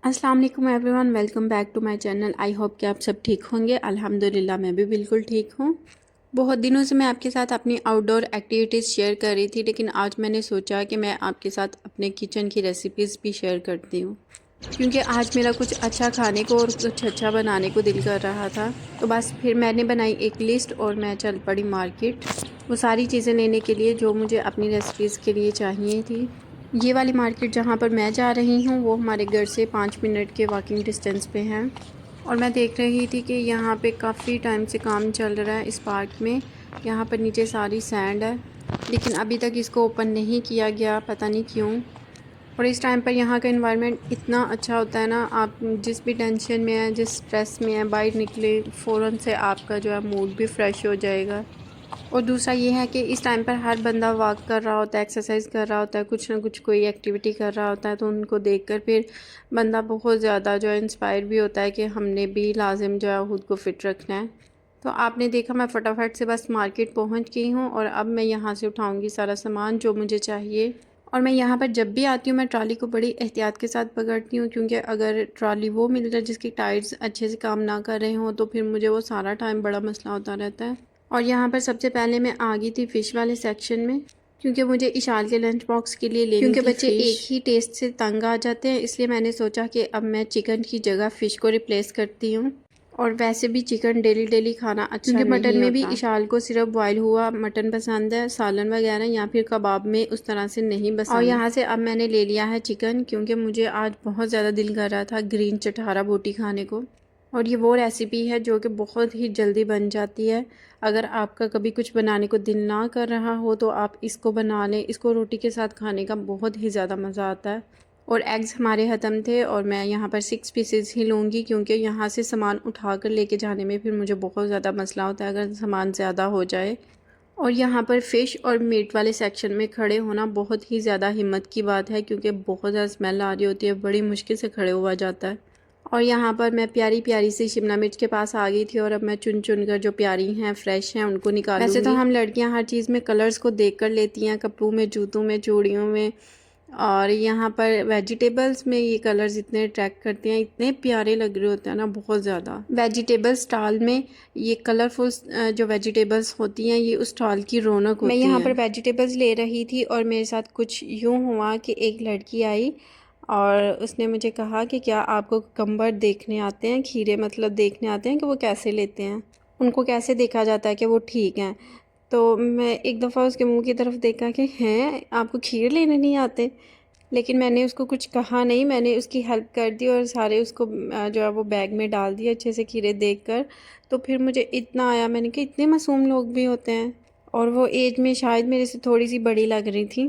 अस्सलाम वालेकुम everyone, welcome back to my channel. I hope कि आप सब ठीक होंगे। अल्हम्दुलिल्लाह मैं भी बिल्कुल ठीक हूँ। बहुत दिनों से मैं आपके साथ अपनी आउटडोर एक्टिविटीज़ शेयर कर रही थी, लेकिन आज मैंने सोचा कि मैं आपके साथ अपने किचन की रेसिपीज़ भी शेयर करती हूँ, क्योंकि आज मेरा कुछ अच्छा खाने को और कुछ अच्छा बनाने को दिल कर रहा था। तो बस फिर मैंने बनाई एक लिस्ट और मैं चल पड़ी मार्केट, वो सारी चीज़ें लेने के लिए जो मुझे अपनी रेसिपीज़ के लिए चाहिए थी। ये वाली मार्केट जहाँ पर मैं जा रही हूँ वो हमारे घर से 5 मिनट के वॉकिंग डिस्टेंस पे है। और मैं देख रही थी कि यहाँ पे काफ़ी टाइम से काम चल रहा है इस पार्क में। यहाँ पर नीचे सारी सैंड है, लेकिन अभी तक इसको ओपन नहीं किया गया, पता नहीं क्यों। और इस टाइम पर यहाँ का एनवायरनमेंट इतना अच्छा होता है ना, आप जिस भी टेंशन में है, जिस स्ट्रेस में है, बाहर निकले फ़ौरन से आपका जो है मूड भी फ्रेश हो जाएगा। और दूसरा ये है कि इस टाइम पर हर बंदा वॉक कर रहा होता है, एक्सरसाइज कर रहा होता है, कुछ ना कुछ कोई एक्टिविटी कर रहा होता है, तो उनको देखकर फिर बंदा बहुत ज़्यादा जो है इंस्पायर भी होता है कि हमने भी लाजिम जो है खुद को फ़िट रखना है। तो आपने देखा मैं फटाफट से बस मार्केट पहुंच गई हूं और अब मैं यहां से उठाऊंगी सारा सामान जो मुझे चाहिए। और मैं यहाँ पर जब भी आती हूँ मैं ट्रॉली को बड़ी एहतियात के साथ पकड़ती हूँ, क्योंकि अगर ट्रॉली वो मिल जाए जिसके टायर्स अच्छे से काम ना कर रहे हों तो फिर मुझे वो सारा टाइम बड़ा मसला होता रहता है। और यहाँ पर सबसे पहले मैं आ गई थी फ़िश वाले सेक्शन में, क्योंकि मुझे इशाल के लंच बॉक्स के लिए लेनी थी। क्योंकि बच्चे एक ही टेस्ट से तंग आ जाते हैं, इसलिए मैंने सोचा कि अब मैं चिकन की जगह फ़िश को रिप्लेस करती हूँ। और वैसे भी चिकन डेली डेली खाना अच्छा नहीं होता, क्योंकि मटन में भी इशाल को सिर्फ बॉयल हुआ मटन पसंद है, सालन वगैरह या फिर कबाब में उस तरह से नहीं पसंद। और यहाँ से अब मैंने ले लिया है चिकन, क्योंकि मुझे आज बहुत ज़्यादा दिल कर रहा था ग्रीन चटहारा बोटी खाने को। और ये वो रेसिपी है जो कि बहुत ही जल्दी बन जाती है। अगर आपका कभी कुछ बनाने को दिल ना कर रहा हो तो आप इसको बना लें, इसको रोटी के साथ खाने का बहुत ही ज़्यादा मज़ा आता है। और एग्स हमारे ख़त्म थे और मैं यहाँ पर 6 पीसेस ही लूँगी, क्योंकि यहाँ से सामान उठा कर लेके जाने में फिर मुझे बहुत ज़्यादा मसला होता है अगर सामान ज़्यादा हो जाए। और यहाँ पर फ़िश और मीट वाले सेक्शन में खड़े होना बहुत ही ज़्यादा हिम्मत की बात है, क्योंकि बहुत ज़्यादा स्मेल आ रही होती है, बड़ी मुश्किल से खड़े हुआ जाता है। और यहाँ पर मैं प्यारी प्यारी सी शिमला मिर्च के पास आ गई थी और अब मैं चुन चुन कर जो प्यारी हैं फ्रेश हैं उनको निकालूंगी। वैसे तो हम लड़कियाँ हर चीज़ में कलर्स को देख कर लेती हैं, कपड़ों में, जूतों में, चूड़ियों में। और यहाँ पर वेजिटेबल्स में ये कलर्स इतने अट्रैक्ट करते हैं, इतने प्यारे लग रहे होते हैं ना, बहुत ज़्यादा। वेजिटेबल स्टॉल में ये कलरफुल जो वेजिटेबल्स होती हैं ये उस स्टॉल की रौनक होती है। मैं यहाँ पर वेजिटेबल्स ले रही थी और मेरे साथ कुछ यूँ हुआ कि एक लड़की आई और उसने मुझे कहा कि क्या आपको कुकम्बर देखने आते हैं, खीरे मतलब देखने आते हैं कि वो कैसे लेते हैं, उनको कैसे देखा जाता है कि वो ठीक हैं। तो मैं एक दफ़ा उसके मुंह की तरफ देखा कि हैं आपको खीर लेने नहीं आते, लेकिन मैंने उसको कुछ कहा नहीं, मैंने उसकी हेल्प कर दी और सारे उसको जो है वो बैग में डाल दिए अच्छे से खीरे देखकर। तो फिर मुझे इतना आया, मैंने कहा इतने मासूम लोग भी होते हैं। और वो एज में शायद मेरे से थोड़ी सी बड़ी लग रही थी।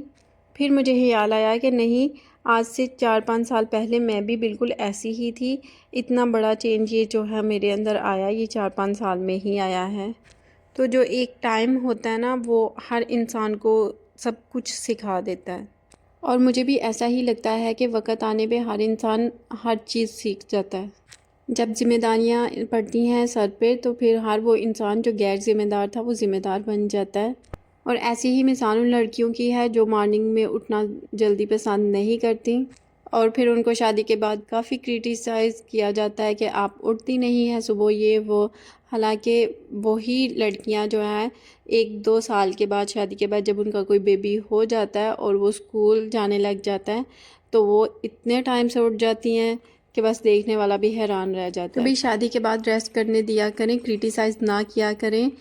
फिर मुझे ख्याल आया कि नहीं, आज से 4-5 साल पहले मैं भी बिल्कुल ऐसी ही थी। इतना बड़ा चेंज ये जो है मेरे अंदर आया, ये 4-5 साल में ही आया है। तो जो एक टाइम होता है ना वो हर इंसान को सब कुछ सिखा देता है। और मुझे भी ऐसा ही लगता है कि वक़्त आने पे हर इंसान हर चीज़ सीख जाता है। जब ज़िम्मेदारियाँ पड़ती हैं सर पे तो फिर हर वो इंसान जो गैर ज़िम्मेदार था वो ज़िम्मेदार बन जाता है। और ऐसी ही मिसाल उन लड़कियों की है जो मॉर्निंग में उठना जल्दी पसंद नहीं करती और फिर उनको शादी के बाद काफ़ी क्रिटिसाइज़ किया जाता है कि आप उठती नहीं हैं सुबह, ये वो। हालांकि वही लड़कियां जो हैं 1-2 साल के बाद, शादी के बाद, जब उनका कोई बेबी हो जाता है और वो स्कूल जाने लग जाता है तो वो इतने टाइम से उठ जाती हैं कि बस देखने वाला भी हैरान रह जाता है। कभी शादी के बाद रेस्ट करने दिया करें, क्रिटिसाइज़ ना किया करें,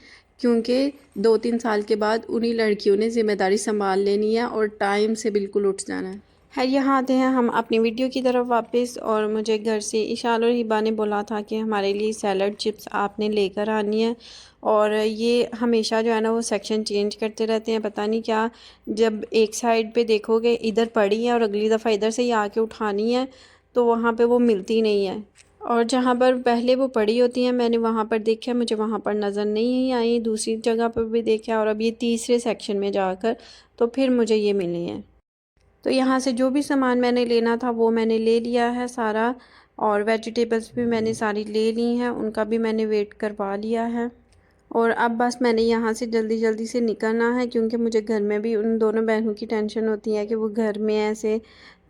क्योंकि 2-3 साल के बाद उन्हीं लड़कियों ने ज़िम्मेदारी संभाल लेनी है और टाइम से बिल्कुल उठ जाना है। यहाँ आते हैं हम अपनी वीडियो की तरफ वापस। और मुझे घर से इशाल और हिबा ने बोला था कि हमारे लिए सैलड चिप्स आपने लेकर आनी है। और ये हमेशा जो है ना वो सेक्शन चेंज करते रहते हैं, पता नहीं क्या। जब एक साइड पे देखोगे इधर पड़ी है और अगली दफ़ा इधर से ही आके उठानी है तो वहाँ पे वो मिलती नहीं है। और जहाँ पर पहले वो पड़ी होती हैं मैंने वहाँ पर देखा, मुझे वहाँ पर नज़र नहीं आई, दूसरी जगह पर भी देखा और अब ये तीसरे सेक्शन में जाकर तो फिर मुझे ये मिली हैं। तो यहाँ से जो भी सामान मैंने लेना था वो मैंने ले लिया है सारा। और वेजिटेबल्स भी मैंने सारी ले ली हैं, उनका भी मैंने वेट करवा लिया है। और अब बस मैंने यहाँ से जल्दी जल्दी से निकलना है, क्योंकि मुझे घर में भी उन दोनों बहनों की टेंशन होती है कि वो घर में ऐसे।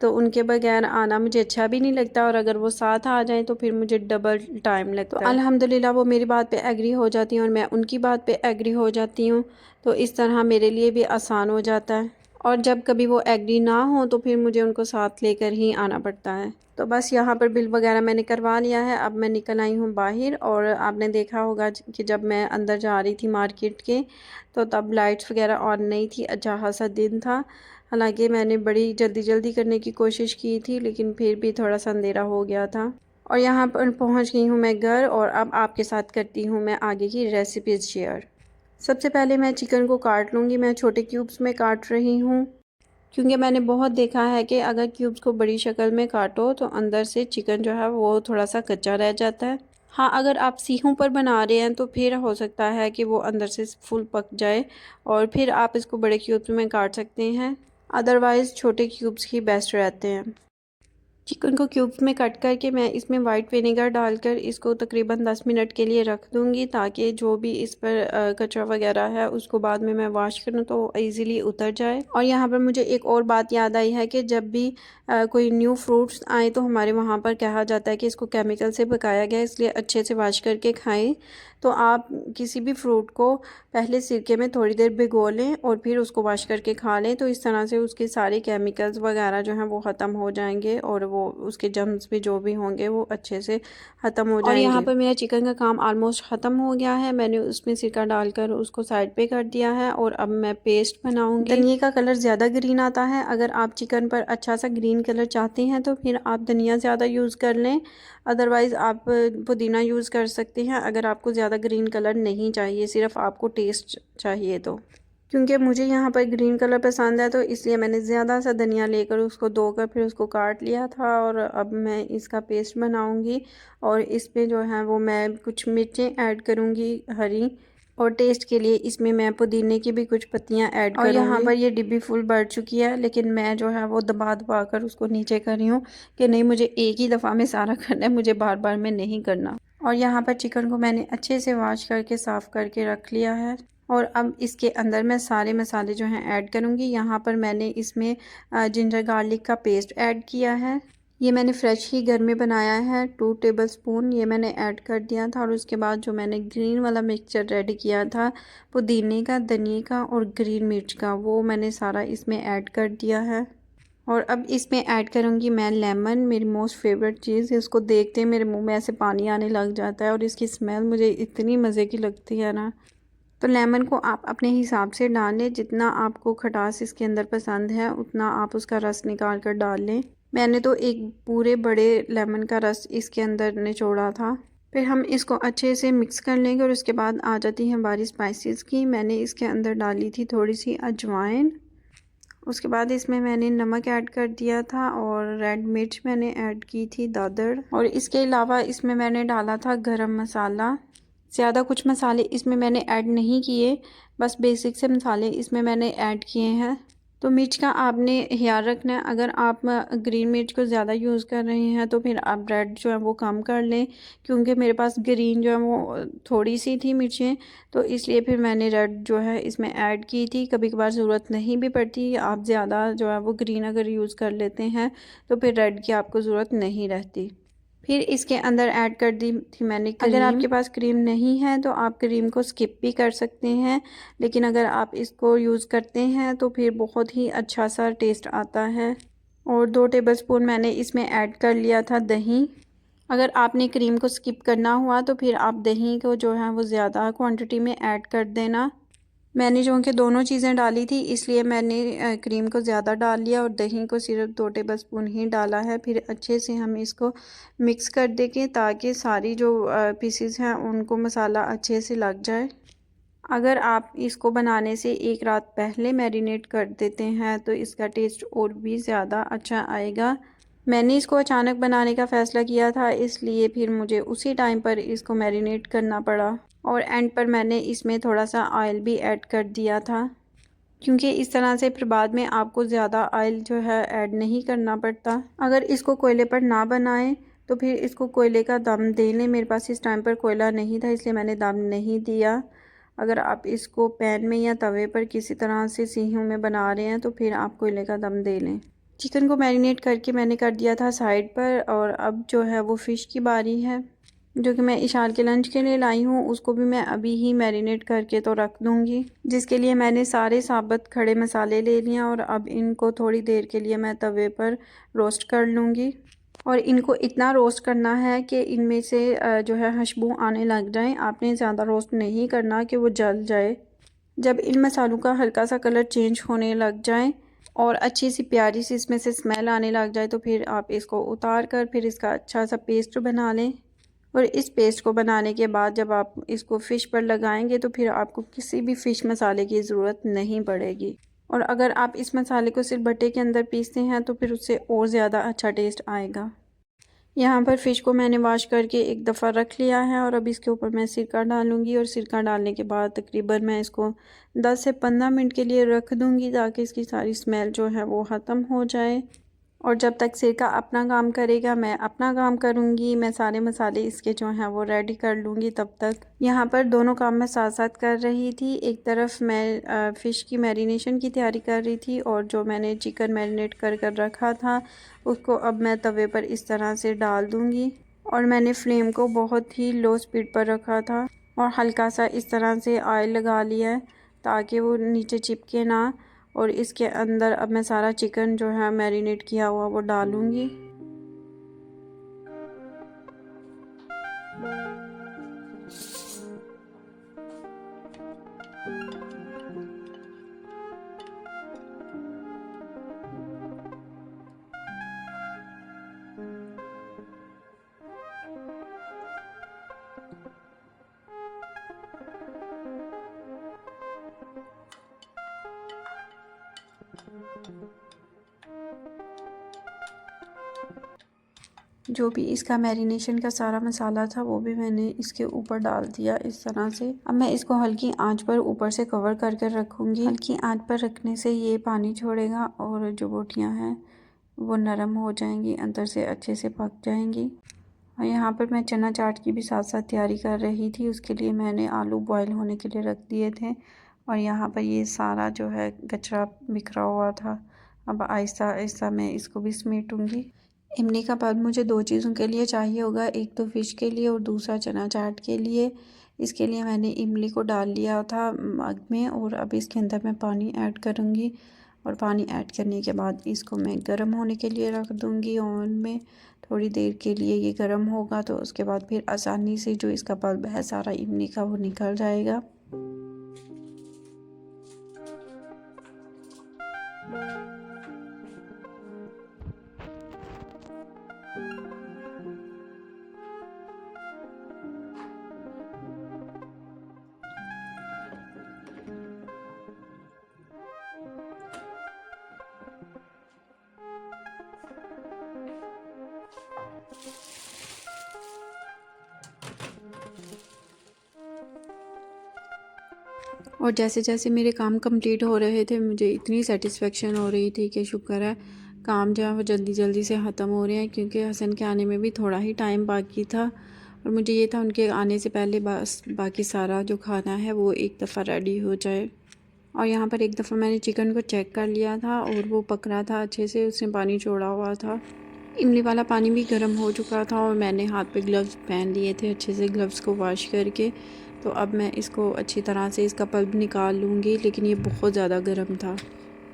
तो उनके बगैर आना मुझे अच्छा भी नहीं लगता, और अगर वो साथ आ जाएं तो फिर मुझे डबल टाइम लगता है। तो अल्हम्दुलिल्लाह वो मेरी बात पे एग्री हो जाती हैं और मैं उनकी बात पे एग्री हो जाती हूँ, तो इस तरह मेरे लिए भी आसान हो जाता है। और जब कभी वो एग्री ना हो तो फिर मुझे उनको साथ लेकर ही आना पड़ता है। तो बस यहाँ पर बिल वगैरह मैंने करवा लिया है। अब मैं निकल आई हूँ बाहर, और आपने देखा होगा कि जब मैं अंदर जा रही थी मार्केट के, तो तब लाइट्स वगैरह ऑन नहीं थी, अच्छा खासा दिन था। हालांकि मैंने बड़ी जल्दी जल्दी करने की कोशिश की थी, लेकिन फिर भी थोड़ा सा अंधेरा हो गया था। और यहाँ पर पहुँच गई हूँ मैं घर, और अब आपके साथ करती हूँ मैं आगे की रेसिपीज़ शेयर। सबसे पहले मैं चिकन को काट लूँगी। मैं छोटे क्यूब्स में काट रही हूँ, क्योंकि मैंने बहुत देखा है कि अगर क्यूब्स को बड़ी शक्ल में काटो तो अंदर से चिकन जो है वो थोड़ा सा कच्चा रह जाता है। हाँ, अगर आप सीखों पर बना रहे हैं तो फिर हो सकता है कि वो अंदर से फुल पक जाए, और फिर आप इसको बड़े क्यूब्स में काट सकते हैं। अदरवाइज़ छोटे क्यूब्स ही बेस्ट रहते हैं। चिकन को क्यूब्स में कट करके मैं इसमें वाइट विनेगर डालकर इसको तकरीबन 10 मिनट के लिए रख दूँगी, ताकि जो भी इस पर कचरा वगैरह है उसको बाद में मैं वॉश करूँ तो इजीली उतर जाए। और यहाँ पर मुझे एक और बात याद आई है कि जब भी कोई न्यू फ्रूट्स आए तो हमारे वहाँ पर कहा जाता है कि इसको केमिकल से पकाया गया, इसलिए अच्छे से वॉश करके खाएँ। तो आप किसी भी फ्रूट को पहले सिरके में थोड़ी देर भिगो लें और फिर उसको वॉश करके खा लें, तो इस तरह से उसके सारे केमिकल्स वगैरह जो हैं वो ख़त्म हो जाएंगे, और वो उसके जर्म्स भी जो भी होंगे वो अच्छे से ख़त्म हो जाएंगे। और यहाँ पर मेरा चिकन का काम ऑलमोस्ट ख़त्म हो गया है। मैंने उसमें सिरका डालकर उसको साइड पे कर दिया है, और अब मैं पेस्ट बनाऊँगी। धनिया का कलर ज़्यादा ग्रीन आता है। अगर आप चिकन पर अच्छा सा ग्रीन कलर चाहते हैं तो फिर आप धनिया ज़्यादा यूज़ कर लें, अदरवाइज़ आप पुदीना यूज़ कर सकते हैं अगर आपको ज़्यादा ग्रीन कलर नहीं चाहिए, सिर्फ आपको टेस्ट चाहिए तो। क्योंकि मुझे यहाँ पर ग्रीन कलर पसंद है, तो इसलिए मैंने ज़्यादा सा धनिया लेकर उसको धोकर फिर उसको काट लिया था, और अब मैं इसका पेस्ट बनाऊँगी। और इसमें जो है वो मैं कुछ मिर्चें ऐड करूँगी हरी, और टेस्ट के लिए इसमें मैं पुदीने की भी कुछ पत्तियाँ ऐड करूँगी। और यहाँ पर ये डिब्बी फुल भर चुकी है, लेकिन मैं जो है वो दबा दबा कर उसको नीचे कर रही हूँ कि नहीं, मुझे एक ही दफ़ा में सारा करना है, मुझे बार बार में नहीं करना। और यहाँ पर चिकन को मैंने अच्छे से वॉश करके साफ़ करके रख लिया है, और अब इसके अंदर मैं सारे मसाले जो हैं ऐड करूँगी। यहाँ पर मैंने इसमें जिंजर गार्लिक का पेस्ट ऐड किया है। ये मैंने फ्रेश ही घर में बनाया है। 2 टेबलस्पून ये मैंने ऐड कर दिया था। और उसके बाद जो मैंने ग्रीन वाला मिक्सचर रेडी किया था पुदीने का, धनिए का और ग्रीन मिर्च का, वो मैंने सारा इसमें ऐड कर दिया है। और अब इसमें ऐड करूँगी मैं लेमन, मेरी मोस्ट फेवरेट चीज़। इसको देखते ही मेरे मुंह में ऐसे पानी आने लग जाता है, और इसकी स्मेल मुझे इतनी मज़े की लगती है ना। तो लेमन को आप अपने हिसाब से डाल लें, जितना आपको खटास इसके अंदर पसंद है उतना आप उसका रस निकाल कर डाल लें। मैंने तो एक पूरे बड़े लेमन का रस इसके अंदर निचोड़ा था। फिर हम इसको अच्छे से मिक्स कर लेंगे, और उसके बाद आ जाती हैं बारी स्पाइसेस की। मैंने इसके अंदर डाली थी थोड़ी सी अजवाइन, उसके बाद इसमें मैंने नमक ऐड कर दिया था, और रेड मिर्च मैंने ऐड की थी दादड़, और इसके अलावा इसमें मैंने डाला था गरम मसाला। ज़्यादा कुछ मसाले इसमें मैंने ऐड नहीं किए, बस बेसिक से मसाले इसमें मैंने ऐड किए हैं। तो मिर्च का आपने ख्याल रखना है। अगर आप ग्रीन मिर्च को ज़्यादा यूज़ कर रहे हैं तो फिर आप रेड जो है वो कम कर लें, क्योंकि मेरे पास ग्रीन जो है वो थोड़ी सी थी मिर्चें, तो इसलिए फिर मैंने रेड जो है इसमें ऐड की थी। कभी कभार ज़रूरत नहीं भी पड़ती, आप ज़्यादा जो है वो ग्रीन अगर यूज़ कर लेते हैं तो फिर रेड की आपको ज़रूरत नहीं रहती। फिर इसके अंदर ऐड कर दी थी मैंने क्रीम। अगर आपके पास क्रीम नहीं है तो आप क्रीम को स्किप भी कर सकते हैं, लेकिन अगर आप इसको यूज़ करते हैं तो फिर बहुत ही अच्छा सा टेस्ट आता है। और 2 टेबलस्पून मैंने इसमें ऐड कर लिया था दही। अगर आपने क्रीम को स्किप करना हुआ तो फिर आप दही को जो है वो ज़्यादा क्वांटिटी में ऐड कर देना। मैंने जो कि दोनों चीज़ें डाली थी, इसलिए मैंने क्रीम को ज़्यादा डाल लिया और दही को सिर्फ 2 टेबलस्पून ही डाला है। फिर अच्छे से हम इसको मिक्स कर देंगे, ताकि सारी जो पीसेस हैं उनको मसाला अच्छे से लग जाए। अगर आप इसको बनाने से एक रात पहले मैरिनेट कर देते हैं तो इसका टेस्ट और भी ज़्यादा अच्छा आएगा। मैंने इसको अचानक बनाने का फ़ैसला किया था, इसलिए फिर मुझे उसी टाइम पर इसको मैरिनेट करना पड़ा, और एंड पर मैंने इसमें थोड़ा सा ऑयल भी ऐड कर दिया था, क्योंकि इस तरह से फिर बाद में आपको ज़्यादा ऑयल जो है ऐड नहीं करना पड़ता। अगर इसको कोयले पर ना बनाएं तो फिर इसको कोयले का दम दे लें। मेरे पास इस टाइम पर कोयला नहीं था, इसलिए मैंने दम नहीं दिया। अगर आप इसको पैन में या तवे पर किसी तरह से सीहों में बना रहे हैं तो फिर आप कोयले का दम दे लें। चिकन को मैरिनेट करके मैंने कर दिया था साइड पर, और अब जो है वो फ़िश की बारी है, जो कि मैं इशाल के लंच के लिए लाई हूँ। उसको भी मैं अभी ही मैरिनेट करके तो रख दूँगी, जिसके लिए मैंने सारे साबुत खड़े मसाले ले लिए और अब इनको थोड़ी देर के लिए मैं तवे पर रोस्ट कर लूँगी। और इनको इतना रोस्ट करना है कि इनमें से जो है खुशबू आने लग जाए। आपने ज़्यादा रोस्ट नहीं करना कि वो जल जाए। जब इन मसालों का हल्का सा कलर चेंज होने लग जाए और अच्छी सी प्यारी सी इसमें से स्मेल आने लग जाए, तो फिर आप इसको उतार कर फिर इसका अच्छा सा पेस्ट बना लें। और इस पेस्ट को बनाने के बाद जब आप इसको फ़िश पर लगाएंगे तो फिर आपको किसी भी फ़िश मसाले की ज़रूरत नहीं पड़ेगी। और अगर आप इस मसाले को सिर्फ भट्टे के अंदर पीसते हैं तो फिर उससे और ज़्यादा अच्छा टेस्ट आएगा। यहाँ पर फ़िश को मैंने वॉश करके एक दफ़ा रख लिया है और अब इसके ऊपर मैं सिरका डालूँगी। और सिरका डालने के बाद तकरीबन मैं इसको 10 से 15 मिनट के लिए रख दूँगी, ताकि इसकी सारी स्मेल जो है वो ख़त्म हो जाए। और जब तक सिरका अपना काम करेगा मैं अपना काम करूँगी। मैं सारे मसाले इसके जो हैं वो रेडी कर लूँगी। तब तक यहाँ पर दोनों काम मैं साथ साथ कर रही थी। एक तरफ मैं फ़िश की मैरिनेशन की तैयारी कर रही थी, और जो मैंने चिकन मैरिनेट कर कर रखा था उसको अब मैं तवे पर इस तरह से डाल दूँगी। और मैंने फ्लेम को बहुत ही लो स्पीड पर रखा था और हल्का सा इस तरह से ऑयल लगा लिया है ताकि वो नीचे चिपके ना। और इसके अंदर अब मैं सारा चिकन जो है मैरिनेट किया हुआ वो डालूँगी। जो भी इसका मैरिनेशन का सारा मसाला था वो भी मैंने इसके ऊपर डाल दिया इस तरह से। अब मैं इसको हल्की आंच पर ऊपर से कवर करके रखूँगी। हल्की आंच पर रखने से ये पानी छोड़ेगा और जो बोटियाँ हैं वो नरम हो जाएंगी, अंदर से अच्छे से पक जाएंगी। और यहाँ पर मैं चना चाट की भी साथ साथ तैयारी कर रही थी। उसके लिए मैंने आलू बॉयल होने के लिए रख दिए थे और यहाँ पर ये सारा जो है कचरा बिखरा हुआ था। अब आहिस्ता आहिस्ता मैं इसको भी समेटूँगी। इमली का पल्प मुझे 2 चीज़ों के लिए चाहिए होगा, एक तो फ़िश के लिए और दूसरा चना चाट के लिए। इसके लिए मैंने इमली को डाल लिया था मग में और अब इसके अंदर मैं पानी ऐड करूँगी। और पानी ऐड करने के बाद इसको मैं गर्म होने के लिए रख दूँगी ओवन में। थोड़ी देर के लिए ये गर्म होगा तो उसके बाद फिर आसानी से जो इसका पल्प है सारा इमली का वो निकल जाएगा। और जैसे जैसे मेरे काम कंप्लीट हो रहे थे मुझे इतनी सेटिस्फेक्शन हो रही थी कि शुक्र है काम जो है वो जल्दी जल्दी से ख़त्म हो रहे हैं, क्योंकि हसन के आने में भी थोड़ा ही टाइम बाकी था। और मुझे ये था उनके आने से पहले बस बाकी सारा जो खाना है वो एक दफ़ा रेडी हो जाए। और यहाँ पर एक दफ़ा मैंने चिकन को चेक कर लिया था और वो पक रहा था अच्छे से, उसने पानी छोड़ा हुआ था। इमली वाला पानी भी गर्म हो चुका था और मैंने हाथ पे ग्लव्स पहन लिए थे अच्छे से, ग्लव्स को वॉश करके। तो अब मैं इसको अच्छी तरह से इसका पल्प निकाल लूँगी, लेकिन ये बहुत ज़्यादा गर्म था।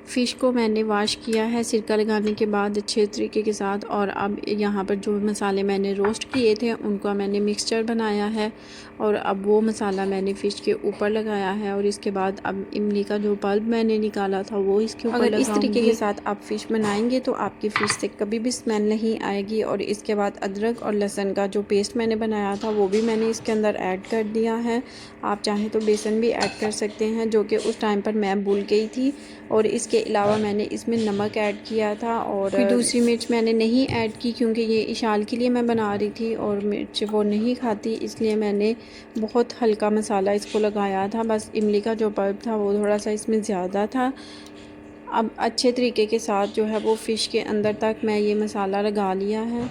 फ़िश को मैंने वॉश किया है सिरका लगाने के बाद अच्छे तरीके के साथ। और अब यहाँ पर जो मसाले मैंने रोस्ट किए थे उनका मैंने मिक्सचर बनाया है और अब वो मसाला मैंने फ़िश के ऊपर लगाया है। और इसके बाद अब इमली का जो पल्प मैंने निकाला था वो इसके ऊपर लगाऊंगी। अगर इस तरीके के साथ आप फ़िश बनाएंगे तो आपकी फ़िश से कभी भी स्मेल नहीं आएगी। और इसके बाद अदरक और लहसुन का जो पेस्ट मैंने बनाया था वो भी मैंने इसके अंदर ऐड कर दिया है। आप चाहें तो बेसन भी ऐड कर सकते हैं, जो कि उस टाइम पर मैं भूल गई थी। और इसके अलावा मैंने इसमें नमक ऐड किया था और फिर दूसरी मिर्च मैंने नहीं ऐड की, क्योंकि ये इशाल के लिए मैं बना रही थी और मिर्च वो नहीं खाती, इसलिए मैंने बहुत हल्का मसाला इसको लगाया था। बस इमली का जो पल्प था वो थोड़ा सा इसमें ज़्यादा था। अब अच्छे तरीके के साथ जो है वो फ़िश के अंदर तक मैं ये मसाला लगा लिया है।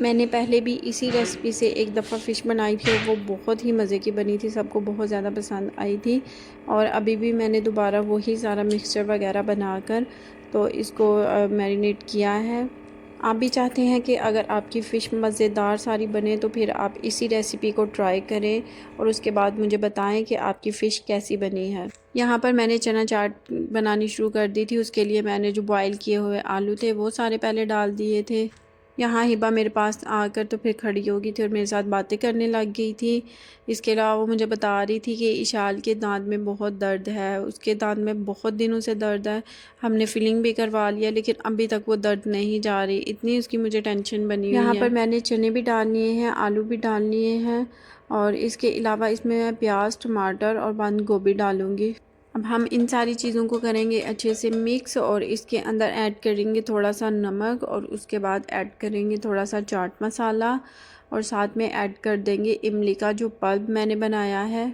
मैंने पहले भी इसी रेसिपी से एक दफ़ा फ़िश बनाई थी और वो बहुत ही मज़े की बनी थी, सबको बहुत ज़्यादा पसंद आई थी। और अभी भी मैंने दोबारा वही सारा मिक्सचर वगैरह बनाकर तो इसको मैरिनेट किया है। आप भी चाहते हैं कि अगर आपकी फ़िश मज़ेदार सारी बने तो फिर आप इसी रेसिपी को ट्राई करें और उसके बाद मुझे बताएं कि आपकी फ़िश कैसी बनी है। यहाँ पर मैंने चना चाट बनानी शुरू कर दी थी। उसके लिए मैंने जो बॉयल किए हुए आलू थे वो सारे पहले डाल दिए थे। यहाँ हिबा मेरे पास आकर तो फिर खड़ी हो गई थी और मेरे साथ बातें करने लग गई थी। इसके अलावा वो मुझे बता रही थी कि इशाल के दांत में बहुत दर्द है, उसके दांत में बहुत दिनों से दर्द है। हमने फिलिंग भी करवा लिया लेकिन अभी तक वो दर्द नहीं जा रही, इतनी उसकी मुझे टेंशन बनी हुई है। यहाँ पर मैंने चने भी डाल लिए हैं, आलू भी डाल लिए हैं और इसके अलावा इसमें मैं प्याज, टमाटर और बंद गोभी डालूँगी। अब हम इन सारी चीज़ों को करेंगे अच्छे से मिक्स और इसके अंदर ऐड करेंगे थोड़ा सा नमक और उसके बाद ऐड करेंगे थोड़ा सा चाट मसाला और साथ में ऐड कर देंगे इमली का जो पल्प मैंने बनाया है।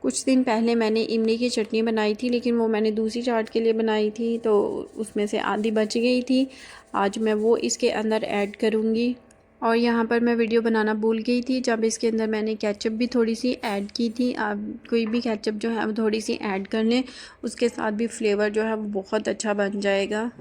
कुछ दिन पहले मैंने इमली की चटनी बनाई थी लेकिन वो मैंने दूसरी चाट के लिए बनाई थी तो उसमें से आधी बच गई थी। आज मैं वो इसके अंदर ऐड करूँगी। और यहाँ पर मैं वीडियो बनाना भूल गई थी जब इसके अंदर मैंने केचप भी थोड़ी सी ऐड की थी। आप कोई भी केचप जो है वो थोड़ी सी ऐड कर लें, उसके साथ भी फ्लेवर जो है वो बहुत अच्छा बन जाएगा।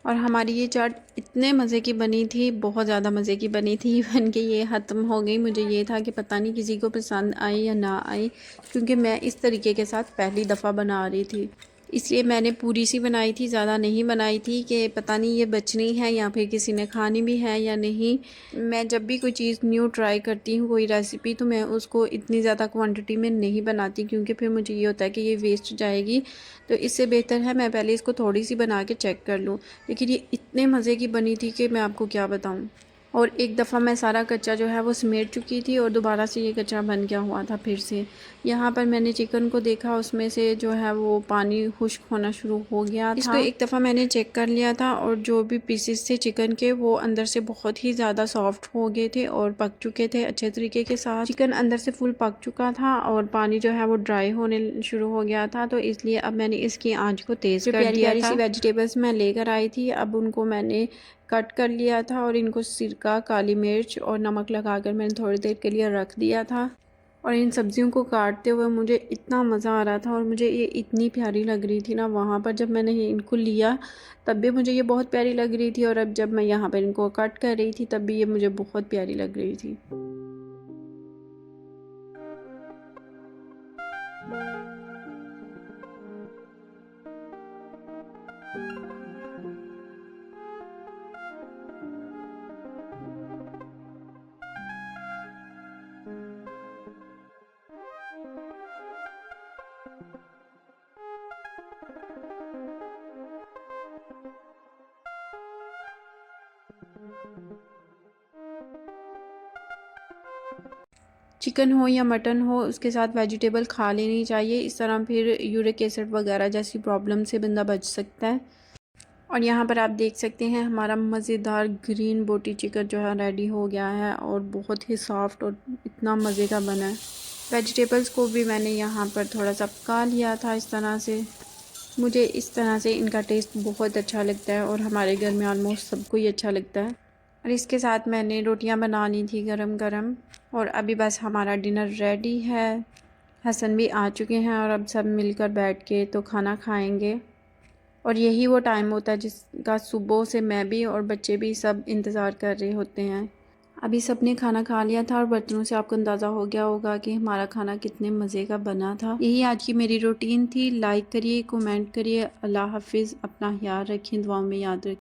और हमारी ये चाट इतने मज़े की बनी थी, बहुत ज़्यादा मज़े की बनी थी। बन के ये ख़त्म हो गई। मुझे ये था कि पता नहीं किसी को पसंद आई या ना आई, क्योंकि मैं इस तरीके के साथ पहली दफ़ा बना रही थी, इसलिए मैंने पूरी सी बनाई थी, ज़्यादा नहीं बनाई थी कि पता नहीं ये बचनी है या फिर किसी ने खानी भी है या नहीं। मैं जब भी कोई चीज़ न्यू ट्राई करती हूँ, कोई रेसिपी, तो मैं उसको इतनी ज़्यादा क्वांटिटी में नहीं बनाती क्योंकि फिर मुझे ये होता है कि ये वेस्ट जाएगी। तो इससे बेहतर है मैं पहले इसको थोड़ी सी बना के चेक कर लूँ। लेकिन ये इतने मज़े की बनी थी कि मैं आपको क्या बताऊँ। और एक दफ़ा मैं सारा कच्चा जो है वो समेट चुकी थी और दोबारा से ये कच्चा बन गया हुआ था फिर से। यहाँ पर मैंने चिकन को देखा, उसमें से जो है वो पानी खुश्क होना शुरू हो गया था। इसको एक दफ़ा मैंने चेक कर लिया था और जो भी पीसेस थे चिकन के वो अंदर से बहुत ही ज़्यादा सॉफ्ट हो गए थे और पक चुके थे अच्छे तरीके के साथ। चिकन अंदर से फुल पक चुका था और पानी जो है वो ड्राई होने शुरू हो गया था, तो इसलिए अब मैंने इसकी आँच को तेज़ कर दिया था। प्यारी सी वेजिटेबल्स मैं लेकर आई थी, अब उनको मैंने कट कर लिया था और इनको सिरका, काली मिर्च और नमक लगाकर मैंने थोड़ी देर के लिए रख दिया था। और इन सब्जियों को काटते हुए मुझे इतना मज़ा आ रहा था और मुझे ये इतनी प्यारी लग रही थी ना, वहाँ पर जब मैंने इनको लिया तब भी मुझे ये बहुत प्यारी लग रही थी और अब जब मैं यहाँ पर इनको कट कर रही थी तब भी ये मुझे बहुत प्यारी लग रही थी। चिकन हो या मटन हो, उसके साथ वेजिटेबल खा लेनी चाहिए। इस तरह फिर यूरिक एसिड वगैरह जैसी प्रॉब्लम से बंदा बच सकता है। और यहाँ पर आप देख सकते हैं हमारा मज़ेदार ग्रीन बोटी चिकन जो है रेडी हो गया है और बहुत ही सॉफ्ट और इतना मज़े का बना है। वेजिटेबल्स को भी मैंने यहाँ पर थोड़ा सा पका लिया था इस तरह से। मुझे इस तरह से इनका टेस्ट बहुत अच्छा लगता है और हमारे घर में ऑलमोस्ट सबको ही अच्छा लगता है। और इसके साथ मैंने रोटियां बना ली थी गरम गरम और अभी बस हमारा डिनर रेडी है। हसन भी आ चुके हैं और अब सब मिलकर बैठ के तो खाना खाएंगे। और यही वो टाइम होता है जिसका सुबह से मैं भी और बच्चे भी सब इंतज़ार कर रहे होते हैं। अभी सब ने खाना खा लिया था और बर्तनों से आपको अंदाज़ा हो गया होगा कि हमारा खाना कितने मज़े का बना था। यही आज की मेरी रूटीन थी। लाइक करिए, कमेंट करिए। अल्लाह हाफिज़। अपना ख्याल रखें, दुआओं में याद रखें।